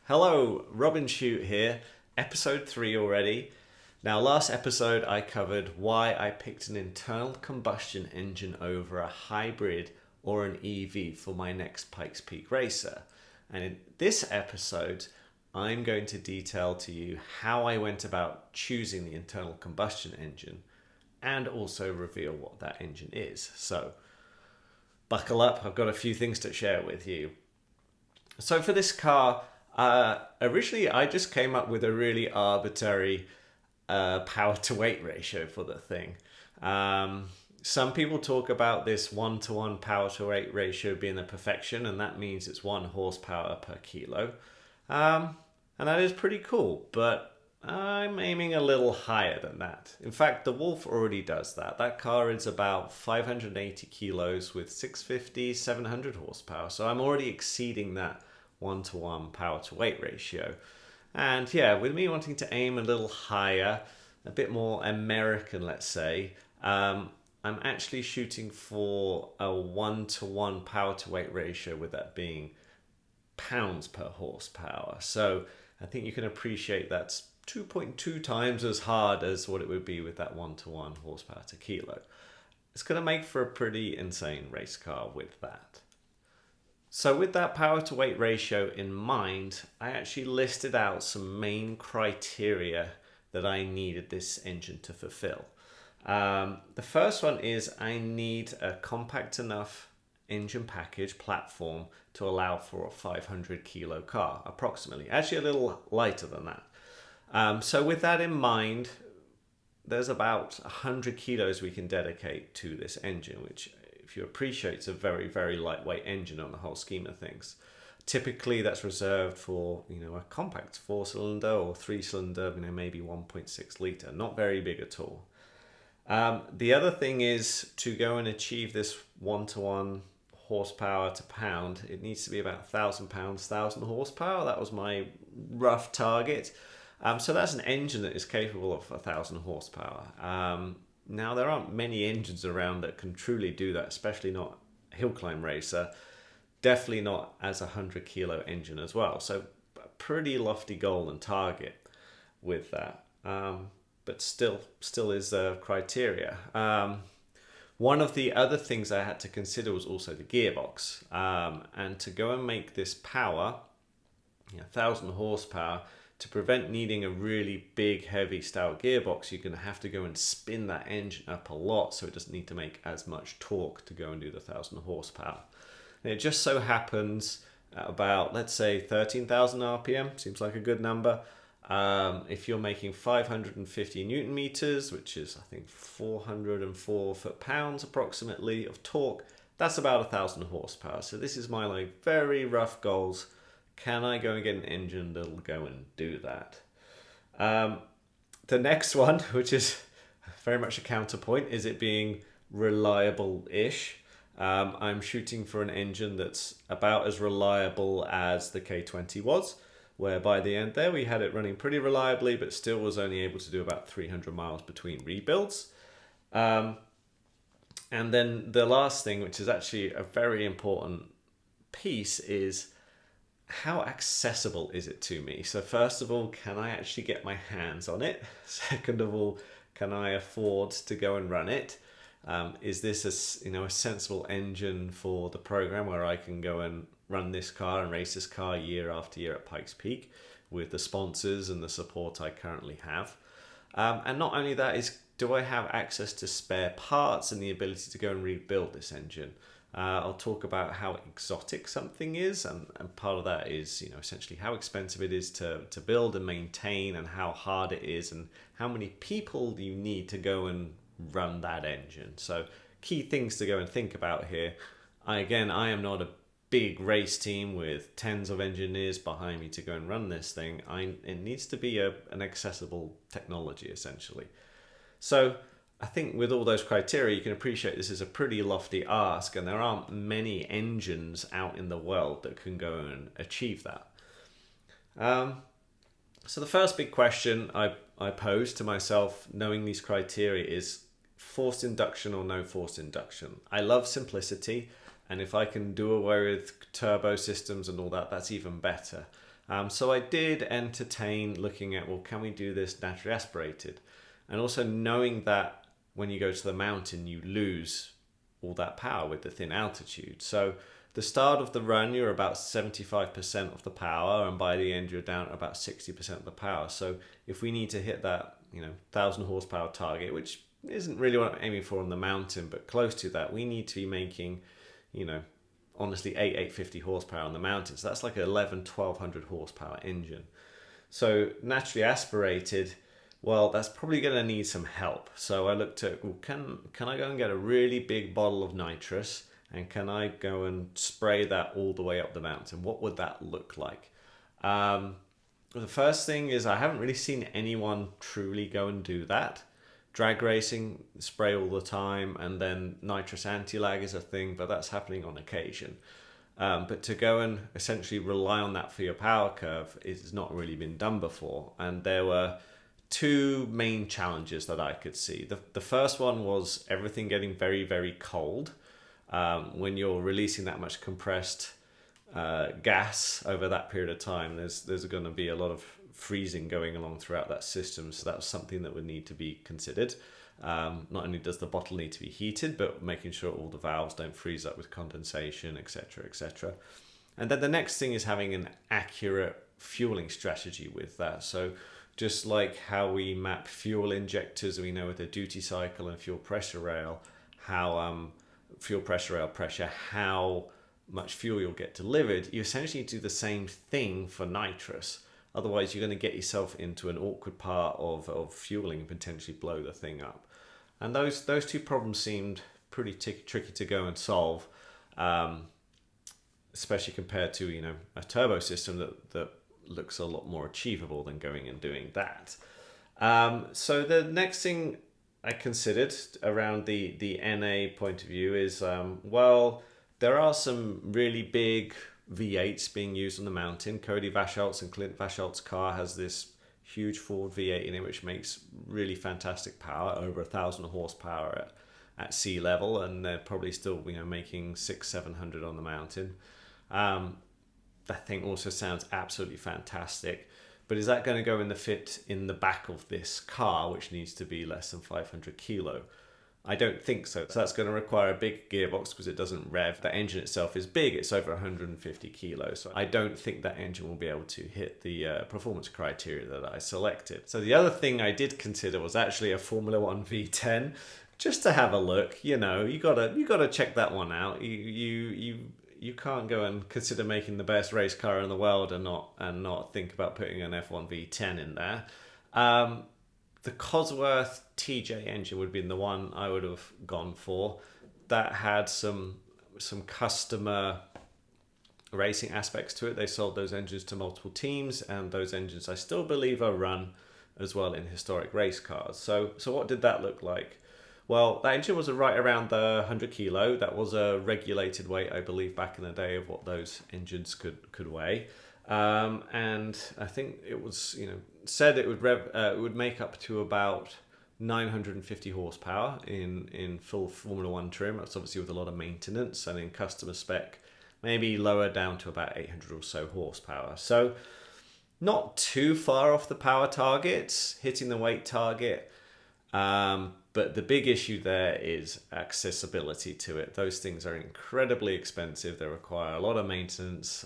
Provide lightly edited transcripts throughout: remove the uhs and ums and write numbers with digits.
Hello, Robin Shute here, episode 3 already. Now, last episode I covered why I picked an internal combustion engine over a hybrid or an EV for my next Pikes Peak racer. And in this episode, I'm going to detail to you how I went about choosing the internal combustion engine and also reveal what that engine is. So, buckle up, I've got a few things to share with you. So for this car, originally I just came up with a really arbitrary power to weight ratio for the thing. Some people talk about this 1-to-1 power to weight ratio being the perfection, and that means it's 1 horsepower per kilo. And that is pretty cool, but I'm aiming a little higher than that. In fact, the Wolf already does that. That car is about 580 kilos with 650, 700 horsepower. So I'm already exceeding that 1-to-1 power to weight ratio. And yeah, with me wanting to aim a little higher, a bit more American, let's say, I'm actually shooting for a 1-to-1 power to weight ratio, with that being pounds per horsepower. So I think you can appreciate that's 2.2 times as hard as what it would be with that 1-to-1 horsepower to kilo. It's going to make for a pretty insane race car with that. So with that power to weight ratio in mind, I actually listed out some main criteria that I needed this engine to fulfill. The first one is I need a compact enough engine package platform to allow for a 500 kilo car, approximately. Actually a little lighter than that. So with that in mind, there's about 100 kilos we can dedicate to this engine, which, if you appreciate, it's a very, very lightweight engine on the whole scheme of things. Typically that's reserved for, a compact 4-cylinder or 3-cylinder, maybe 1.6 litre, not very big at all. The other thing is, to go and achieve this 1-to-1 horsepower to pound, it needs to be about 1,000 pounds, 1,000 horsepower. That was my rough target. So that's an engine that is capable of 1,000 horsepower. Now, there aren't many engines around that can truly do that, especially not a hill climb racer. Definitely not as a 100 kilo engine as well. So a pretty lofty goal and target with that. But still is a criteria. One of the other things I had to consider was also the gearbox. And to go and make this power, 1,000 horsepower, to prevent needing a really big, heavy, stout gearbox, you're going to have to go and spin that engine up a lot, so it doesn't need to make as much torque to go and do the 1,000 horsepower. And it just so happens at about, let's say, 13,000 RPM, seems like a good number. If you're making 550 Newton meters, which is, I think, 404 foot-pounds approximately of torque, that's about 1,000 horsepower. So this is my very rough goals. Can I go and get an engine that'll go and do that? The next one, which is very much a counterpoint, is it being reliable-ish. I'm shooting for an engine that's about as reliable as the K20 was, where by the end there we had it running pretty reliably, but still was only able to do about 300 miles between rebuilds. And then the last thing, which is actually a very important piece, is how accessible is it to me? So first of all, can I actually get my hands on it? Second of all, can I afford to go and run it? Is this a sensible engine for the program where I can go and run this car and race this car year after year at Pikes Peak with the sponsors and the support I currently have? And not only that, do I have access to spare parts and the ability to go and rebuild this engine? I'll talk about how exotic something is, and part of that is, essentially how expensive it is to build and maintain, and how hard it is, and how many people you need to go and run that engine. So key things to go and think about here. I am not a big race team with tens of engineers behind me to go and run this thing. It needs to be an accessible technology, essentially. So I think with all those criteria, you can appreciate this is a pretty lofty ask, and there aren't many engines out in the world that can go and achieve that. So the first big question I pose to myself, knowing these criteria, is forced induction or no forced induction. I love simplicity, and if I can do away with turbo systems and all that, that's even better. So I did entertain looking at, well, can we do this naturally aspirated? And also knowing that when you go to the mountain, you lose all that power with the thin altitude. So the start of the run, you're about 75% of the power, and by the end, you're down at about 60% of the power. So if we need to hit that, 1,000 horsepower target, which isn't really what I'm aiming for on the mountain, but close to that, we need to be making, honestly, 850 horsepower on the mountain. So that's like an 1,200 horsepower engine. So naturally aspirated, well, that's probably going to need some help. So I looked at, well, can I go and get a really big bottle of nitrous, and can I go and spray that all the way up the mountain? What would that look like? The first thing is, I haven't really seen anyone truly go and do that. Drag racing, spray all the time, and then nitrous anti-lag is a thing, but that's happening on occasion. But to go and essentially rely on that for your power curve is not really been done before. And there were two main challenges that I could see. The first one was everything getting very, very cold. When you're releasing that much compressed gas over that period of time, there's going to be a lot of freezing going along throughout that system. So that was something that would need to be considered. Not only does the bottle need to be heated, but making sure all the valves don't freeze up with condensation, etc., etc. And then the next thing is having an accurate fueling strategy with that. So just like how we map fuel injectors, we know with the duty cycle and fuel pressure rail, how fuel pressure rail pressure, how much fuel you'll get delivered, you essentially do the same thing for nitrous. Otherwise, you're going to get yourself into an awkward part of fueling and potentially blow the thing up. And those two problems seemed pretty tricky to go and solve, especially compared to a turbo system that looks a lot more achievable than going and doing that. So the next thing I considered around the NA point of view is, well, there are some really big V8s being used on the mountain. Cody Vachault's and Clint Vachault's car has this huge Ford V8 in it, which makes really fantastic power, over 1,000 horsepower at sea level, and they're probably still making 600-700 on the mountain. That thing also sounds absolutely fantastic, but is that going to go in the fit in the back of this car, which needs to be less than 500 kilo? I don't think so. So that's going to require a big gearbox because it doesn't rev. The engine itself is big. It's over 150 kilos. So I don't think that engine will be able to hit the performance criteria that I selected. So the other thing I did consider was actually a Formula One V10, just to have a look. You gotta check that one out. You can't go and consider making the best race car in the world and not think about putting an F1 V10 in there. The Cosworth TJ engine would have been the one I would have gone for. That had some customer racing aspects to it. They sold those engines to multiple teams, and those engines I still believe are run as well in historic race cars. So what did that look like? Well, that engine was right around the 100 kilo. That was a regulated weight, I believe, back in the day of what those engines could weigh. And I think it was, said it would make up to about 950 horsepower in full Formula One trim. That's obviously with a lot of maintenance, and in customer spec, maybe lower down to about 800 or so horsepower. So not too far off the power targets, hitting the weight target. But the big issue there is accessibility to it. Those things are incredibly expensive. They require a lot of maintenance,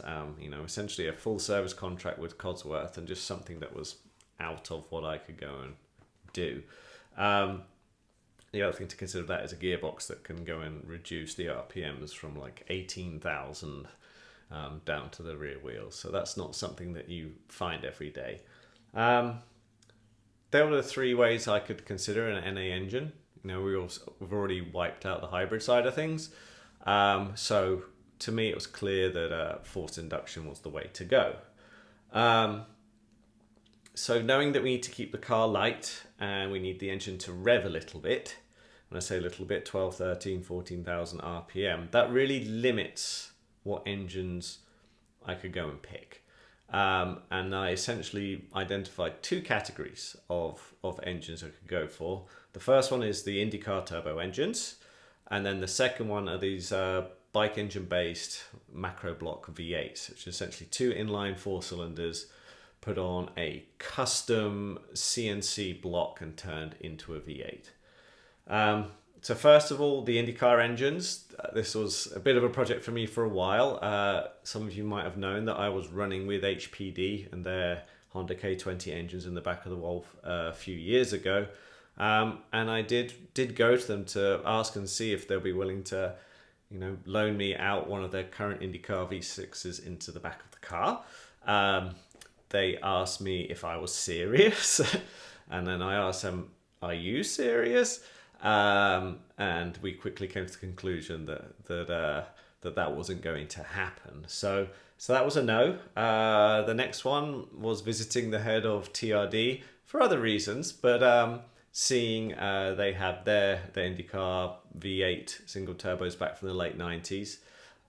essentially a full service contract with Cosworth, and just something that was out of what I could go and do. The other thing to consider that is a gearbox that can go and reduce the RPMs from like 18,000 down to the rear wheels. So that's not something that you find every day. There were the three ways I could consider an NA engine. We've already wiped out the hybrid side of things. So to me, it was clear that forced induction was the way to go. So knowing that we need to keep the car light and we need the engine to rev a little bit, when I say a little bit, 12, 13, 14,000 RPM, that really limits what engines I could go and pick. And I essentially identified two categories of engines I could go for. The first one is the IndyCar turbo engines, and then the second one are these bike engine based macro block V8s, which is essentially two inline 4-cylinders put on a custom CNC block and turned into a V8. So first of all, the IndyCar engines. This was a bit of a project for me for a while. Some of you might have known that I was running with HPD and their Honda K20 engines in the back of the Wolf a few years ago. And I did go to them to ask and see if they'll be willing to, loan me out one of their current IndyCar V6s into the back of the car. They asked me if I was serious, and then I asked them, "Are you serious?" And we quickly came to the conclusion that wasn't going to happen. So that was a no. The next one was visiting the head of TRD for other reasons, but seeing they had their IndyCar V8 single turbos back from the late 90s,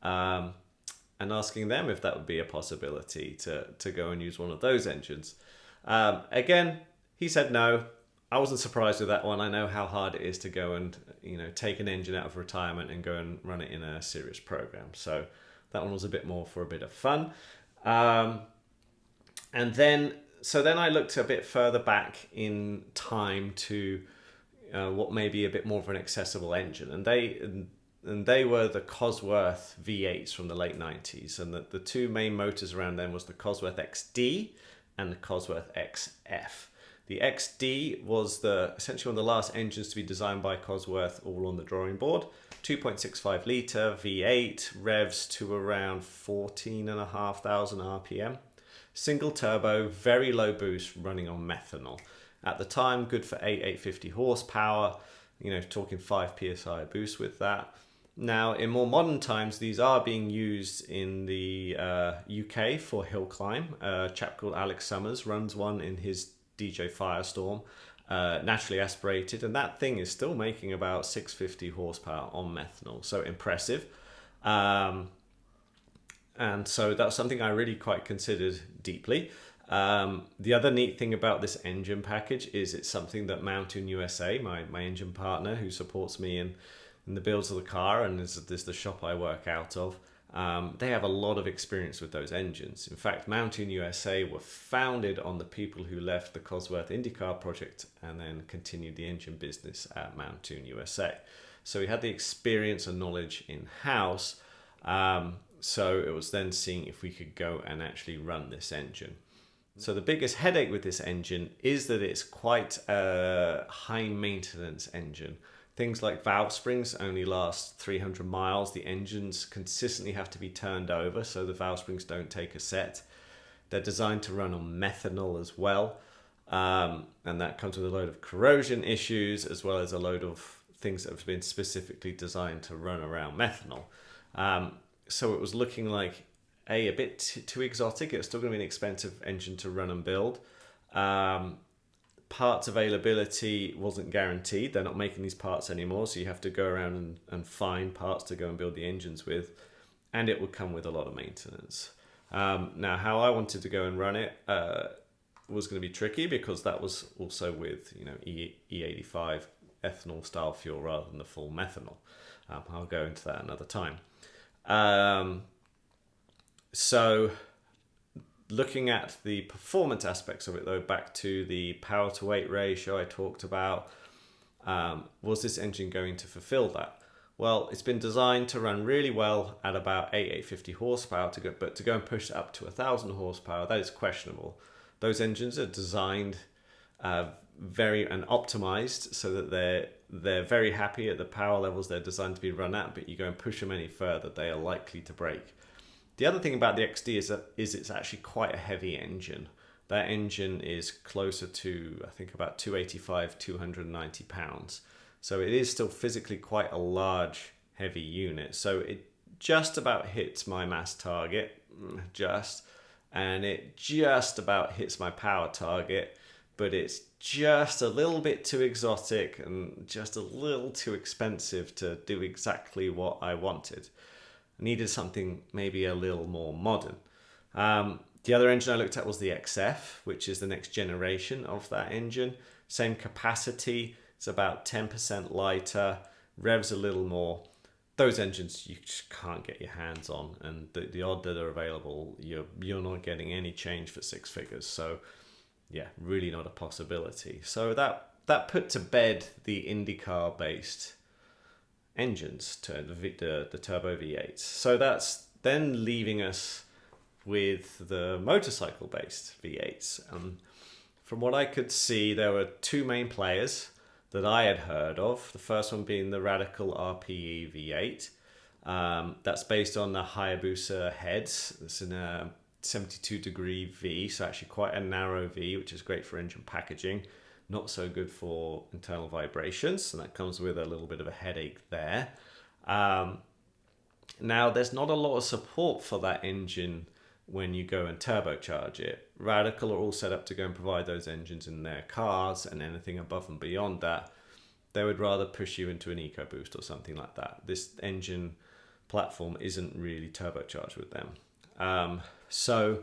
and asking them if that would be a possibility to go and use one of those engines. Again, he said no. I wasn't surprised with that one. I know how hard it is to go and take an engine out of retirement and go and run it in a serious program. So that one was a bit more for a bit of fun. And then I looked a bit further back in time to what may be a bit more of an accessible engine, and they were the Cosworth V8s from the late 90s, and the two main motors around them was the Cosworth XD and the Cosworth XF. The XD was essentially one of the last engines to be designed by Cosworth, all on the drawing board. 2.65 litre V8, revs to around 14,500 RPM. Single turbo, very low boost, running on methanol. At the time, good for 850 horsepower, talking 5 psi boost with that. Now, in more modern times, these are being used in the UK for hill climb. A chap called Alex Summers runs one in his DJ Firestorm, naturally aspirated, and that thing is still making about 650 horsepower on methanol, so impressive. And so that's something I really quite considered deeply. The other neat thing about this engine package is it's something that Mountune USA, my engine partner who supports me in the builds of the car and is the shop I work out of, they have a lot of experience with those engines. In fact, Mountune USA were founded on the people who left the Cosworth IndyCar project and then continued the engine business at Mountune USA. So we had the experience and knowledge in-house. So it was then seeing if we could go and actually run this engine. So the biggest headache with this engine is that it's quite a high maintenance engine. Things like valve springs only last 300 miles. The engines consistently have to be turned over so the valve springs don't take a set. They're designed to run on methanol as well. And that comes with a load of corrosion issues as well as a load of things that have been specifically designed to run around methanol. So it was looking like a bit too exotic. It was still going to be an expensive engine to run and build. Parts availability wasn't guaranteed. They're not making these parts anymore, so you have to go around and find parts to go and build the engines with, and it would come with a lot of maintenance. Now, how I wanted to go and run it was going to be tricky because that was also with E85 ethanol style fuel rather than the full methanol. I'll go into that another time. So looking at the performance aspects of it, though, back to the power to weight ratio I talked about, was this engine going to fulfill that? Well, it's been designed to run really well at about 850 horsepower, but to go and push it up to 1,000 horsepower, that is questionable. Those engines are designed very and optimized so that they're very happy at the power levels they're designed to be run at, but you go and push them any further, they are likely to break. The other thing about the XD is it's actually quite a heavy engine. That engine is closer to, I think, about 285, 290 pounds. So it is still physically quite a large, heavy unit. So it just about hits my mass target, and it just about hits my power target, but it's just a little bit too exotic and just a little too expensive to do exactly what I wanted. Needed something maybe a little more modern. The other engine I looked at was the XF, which is the next generation of that engine. Same capacity, it's about 10% lighter, revs a little more. those engines you just can't get your hands on, and the odd that are available, you're not getting any change for six figures. So yeah, really not a possibility. So that put to bed the IndyCar based engines to the turbo V8s. So that's then leaving us with the motorcycle based V8s. From what I could see, there were two main players that I had heard of. The first one being the Radical RPE V8. That's based on the Hayabusa heads. It's in a 72-degree V, so actually quite a narrow V, which is great for engine packaging. Not so good for internal vibrations, and that comes with a little bit of a headache there. Now, there's not a lot of support for that engine when you go and turbocharge it. Radical are all set up to go and provide those engines in their cars, and anything above and beyond that, they would rather push you into an EcoBoost or something like that. This engine platform isn't really turbocharged with them. So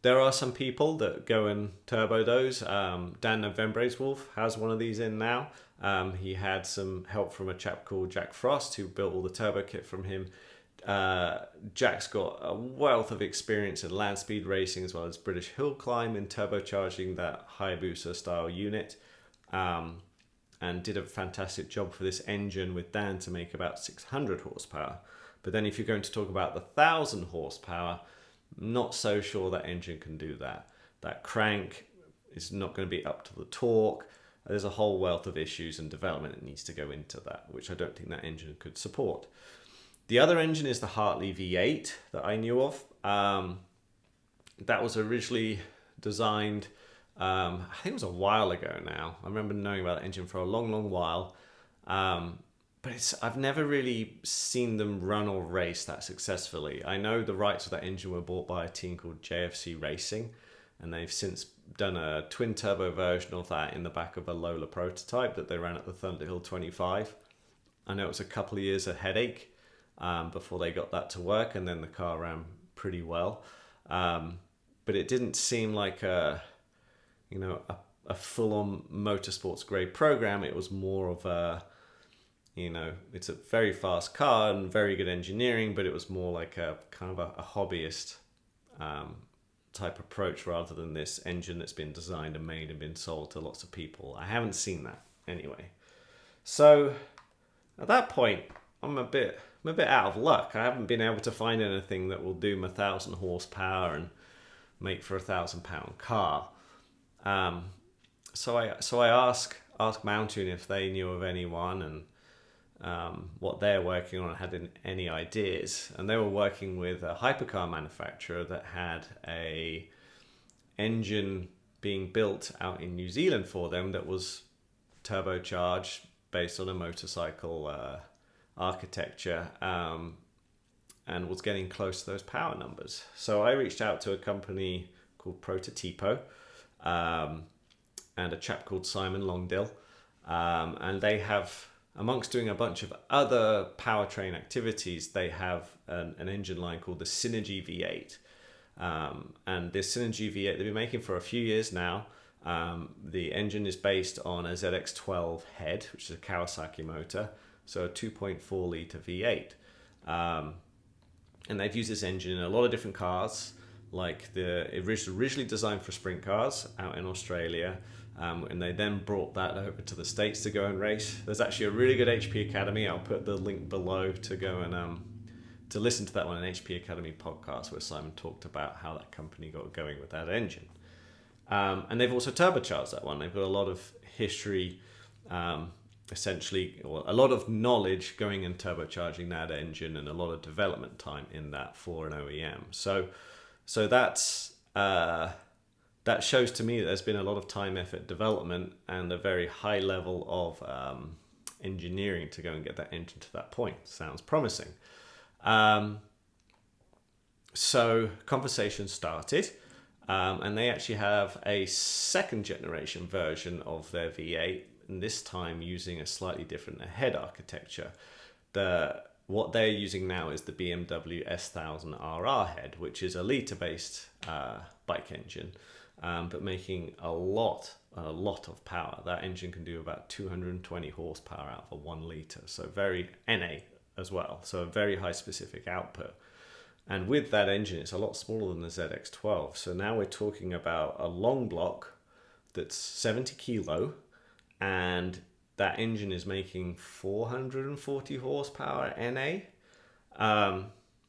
there are some people that go and turbo those. Dan Novembre's Wolf has one of these in now. He had some help from a chap called Jack Frost, who built all the turbo kit from him. Jack's got a wealth of experience in land speed racing as well as British hill climb in turbocharging that Hayabusa style unit, and did a fantastic job for this engine with Dan to make about 600 horsepower. But then if you're going to talk about the 1,000 horsepower, not so sure that engine can do that. That crank is not going to be up to the torque. There's a whole wealth of issues and development that needs to go into that, which I don't think that engine could support. The other engine is the Holley V8 that I knew of. That was originally designed, I think it was a while ago now. I remember knowing about that engine for a long, long while. But I've never really seen them run or race that successfully. I know the rights of that engine were bought by a team called JFC Racing, and they've since done a twin turbo version of that in the back of a Lola prototype that they ran at the Thunderhill 25. I know it was a couple of years of headache before they got that to work, and then the car ran pretty well. But it didn't seem like a full-on motorsports grade program. It was more of a, it's a very fast car and very good engineering, but it was more like a kind of a hobbyist type approach rather than this engine that's been designed and made and been sold to lots of people. I haven't seen that anyway. So at that point, I'm a bit out of luck. I haven't been able to find anything that will do my 1,000 horsepower and make for a £1,000 car. So I asked Mountune if they knew of anyone and what they're working on and had any ideas. And they were working with a hypercar manufacturer that had a engine being built out in New Zealand for them that was turbocharged based on a motorcycle architecture, and was getting close to those power numbers. So I reached out to a company called Prototipo and a chap called Simon Longdill, and they have, amongst doing a bunch of other powertrain activities, they have an engine line called the Synergy V8. And this Synergy V8 they've been making for a few years now. The engine is based on a ZX12 head, which is a Kawasaki motor, so a 2.4 litre V8. And they've used this engine in a lot of different cars, like it was originally designed for sprint cars out in Australia, and they then brought that over to the States to go and race. There's actually a really good HP Academy. I'll put the link below to go and to listen to that one, an HP Academy podcast where Simon talked about how that company got going with that engine. And they've also turbocharged that one. They've got a lot of history, essentially, or a lot of knowledge going and turbocharging that engine, and a lot of development time in that for an OEM. So that's that shows to me that there's been a lot of time, effort, development, and a very high level of engineering to go and get that engine to that point. Sounds promising. So conversation started. And they actually have a second generation version of their V8, and this time using a slightly different head architecture. What they're using now is the BMW S1000RR head, which is a litre-based bike engine, but making a lot of power. That engine can do about 220 horsepower out of a 1 litre, so very NA, as well. So a very high specific output. And with that engine, it's a lot smaller than the ZX12. So now we're talking about a long block that's 70 kilo, and that engine is making 440 horsepower NA.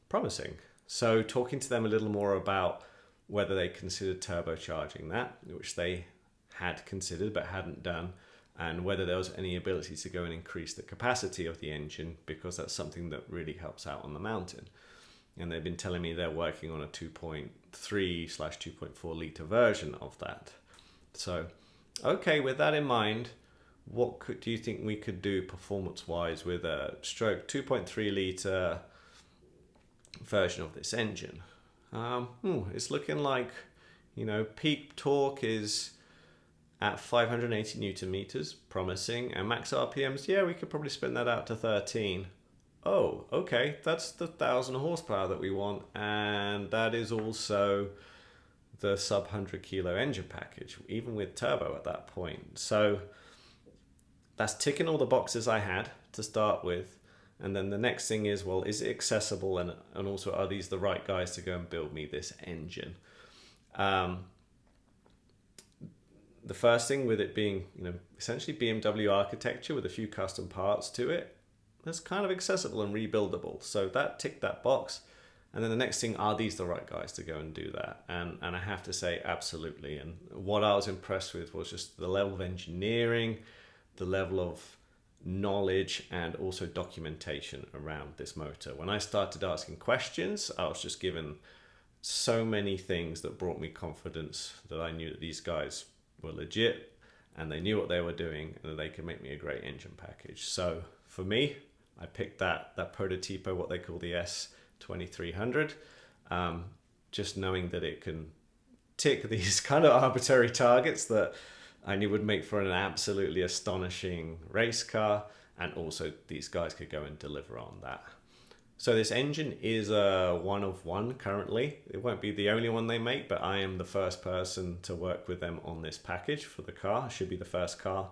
Promising. So talking to them a little more about whether they considered turbocharging that, which they had considered but hadn't done, and whether there was any ability to go and increase the capacity of the engine, because that's something that really helps out on the mountain. And they've been telling me they're working on a 2.3/2.4 litre version of that. So, okay, with that in mind, what do you think we could do performance-wise with a stroke 2.3 litre version of this engine? It's looking like, peak torque is at 580 Newton meters, promising, and max RPMs, yeah, we could probably spin that out to 13. Oh, okay, that's the 1,000 horsepower that we want, and that is also the sub 100 kilo engine package, even with turbo at that point. So that's ticking all the boxes I had to start with. And then the next thing is, well, is it accessible, and also are these the right guys to go and build me this engine? The first thing, with it being, essentially BMW architecture with a few custom parts to it, that's kind of accessible and rebuildable. So that ticked that box. And then the next thing, are these the right guys to go and do that? And I have to say, absolutely. And what I was impressed with was just the level of engineering, the level of knowledge, and also documentation around this motor. When I started asking questions, I was just given so many things that brought me confidence that I knew that these guys were legit and they knew what they were doing, and that they could make me a great engine package. So for me, I picked that Prototipo, what they call the S2300, just knowing that it can tick these kind of arbitrary targets that I knew would make for an absolutely astonishing race car, and also these guys could go and deliver on that. So this engine is a one of one currently. It won't be the only one they make, but I am the first person to work with them on this package for the car. It should be the first car.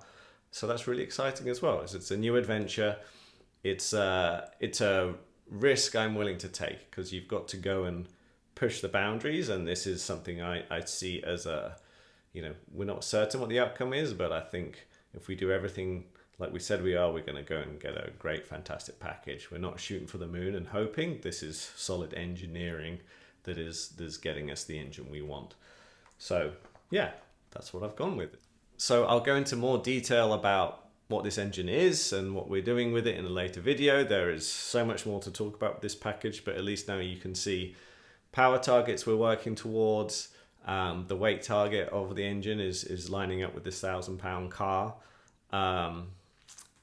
So that's really exciting as well. It's a new adventure. It's a risk I'm willing to take, because you've got to go and push the boundaries. And this is something I see as we're not certain what the outcome is, but I think if we do everything like we said we are, we're going to go and get a great, fantastic package. We're not shooting for the moon and hoping. This is solid engineering that is getting us the engine we want. So yeah, that's what I've gone with. So I'll go into more detail about what this engine is and what we're doing with it in a later video. There is so much more to talk about with this package, but at least now you can see power targets we're working towards. The weight target of the engine is lining up with this 1,000-pound car.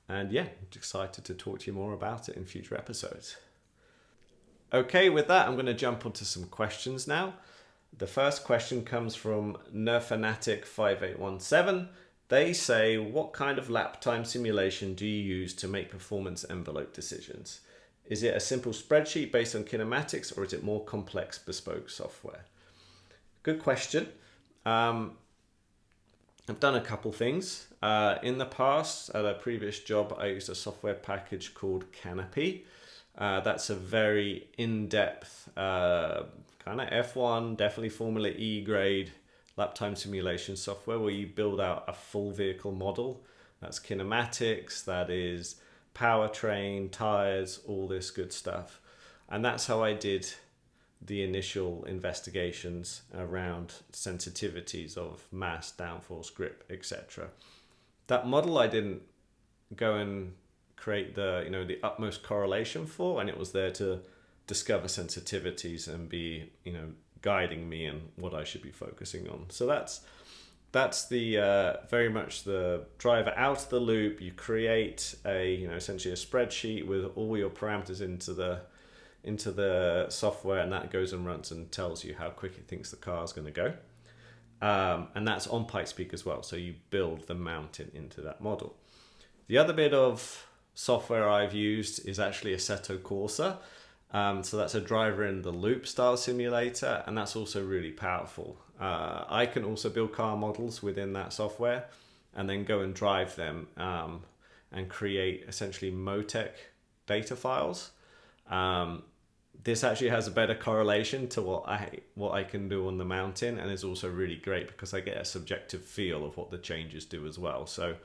And yeah, I'm excited to talk to you more about it in future episodes. Okay, with that, I'm going to jump onto some questions now. The first question comes from Nerfanatic5817. They say, what kind of lap time simulation do you use to make performance envelope decisions? Is it a simple spreadsheet based on kinematics, or is it more complex bespoke software? Good question. I've done a couple things. In the past, at a previous job, I used a software package called Canopy. That's a very in-depth kind of F1, definitely Formula E grade lap time simulation software where you build out a full vehicle model. That's kinematics, that is powertrain, tires, all this good stuff. And that's how I did the initial investigations around sensitivities of mass, downforce, grip, etc. That model I didn't go and create the utmost correlation for, and it was there to discover sensitivities and be guiding me in what I should be focusing on. So that's the very much the driver out of the loop. You create essentially a spreadsheet with all your parameters into the software, and that goes and runs and tells you how quick it thinks the car is going to go. And that's on Pikes Peak as well. So you build the mountain into that model. The other bit of software I've used is actually Assetto Corsa. So that's a driver in the loop style simulator, and that's also really powerful. I can also build car models within that software and then go and drive them and create essentially Motec data files. This actually has a better correlation to what I can do on the Mountune, and is also really great because I get a subjective feel of what the changes do as well. So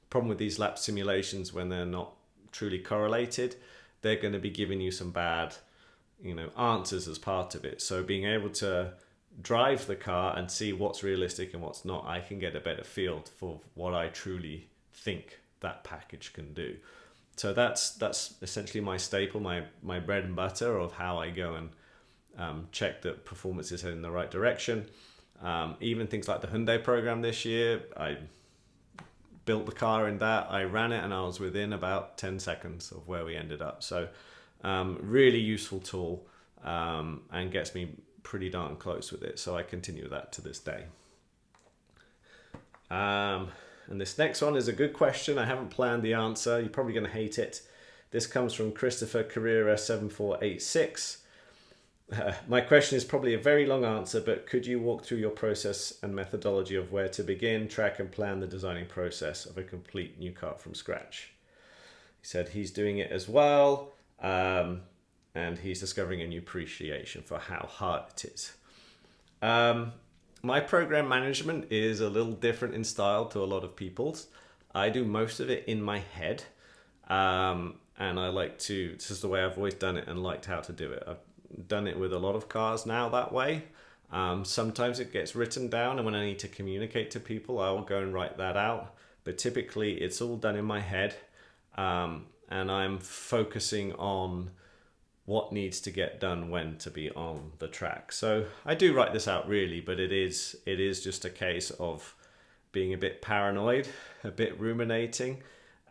problem with these lap simulations, when they're not truly correlated, they're going to be giving you some bad, answers as part of it. So being able to drive the car and see what's realistic and what's not, I can get a better feel for what I truly think that package can do. So that's essentially my staple, my bread and butter of how I go and check that performance is heading in the right direction. Even things like the Hyundai program this year, I built the car in that, I ran it, and I was within about 10 seconds of where we ended up. So really useful tool, and gets me pretty darn close with it. So I continue that to this day. And this next one is a good question. I haven't planned the answer. You're probably going to hate it. This comes from Christopher Carrera 7486. My question is probably a very long answer, but could you walk through your process and methodology of where to begin, track and plan the designing process of a complete new car from scratch? He said he's doing it as well, and he's discovering a new appreciation for how hard it is. My program management is a little different in style to a lot of people's. I do most of it in my head, and I like to, this is the way I've always done it and liked how to do it. I've done it with a lot of cars now that way. Sometimes it gets written down, and when I need to communicate to people, I will go and write that out. But typically it's all done in my head, and I'm focusing on what needs to get done when to be on the track. So I do write this out really, but it is just a case of being a bit paranoid, a bit ruminating,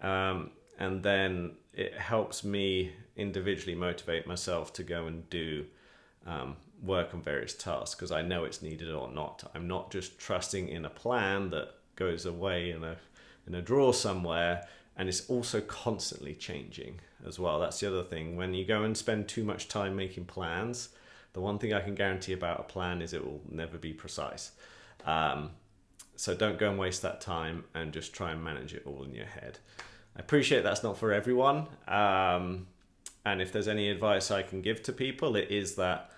and then it helps me individually motivate myself to go and do work on various tasks, because I know it's needed or not. I'm not just trusting in a plan that goes away in a drawer somewhere, and it's also constantly changing as well. That's the other thing. When you go and spend too much time making plans, the one thing I can guarantee about a plan is it will never be precise. So don't go and waste that time, and just try and manage it all in your head. I appreciate that's not for everyone. And if there's any advice I can give to people, it is that,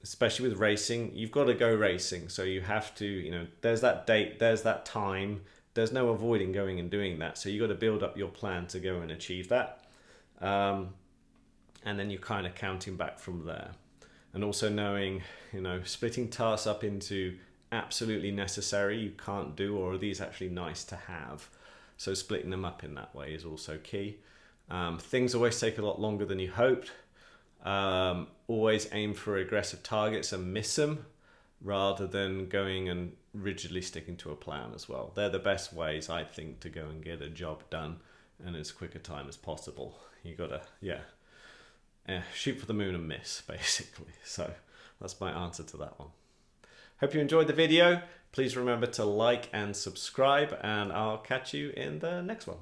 especially with racing, you've got to go racing. So you have to, there's that date, there's that time, there's no avoiding going and doing that. So you've got to build up your plan to go and achieve that. And then you're kind of counting back from there. And also knowing, splitting tasks up into absolutely necessary, you can't do, or are these actually nice to have? So splitting them up in that way is also key. Things always take a lot longer than you hoped. Always aim for aggressive targets and miss them, rather than going and rigidly sticking to a plan as well. They're the best ways, I think, to go and get a job done in as quick a time as possible. You gotta, shoot for the moon and miss, basically. So that's my answer to that one. Hope you enjoyed the video. Please remember to like and subscribe, and I'll catch you in the next one.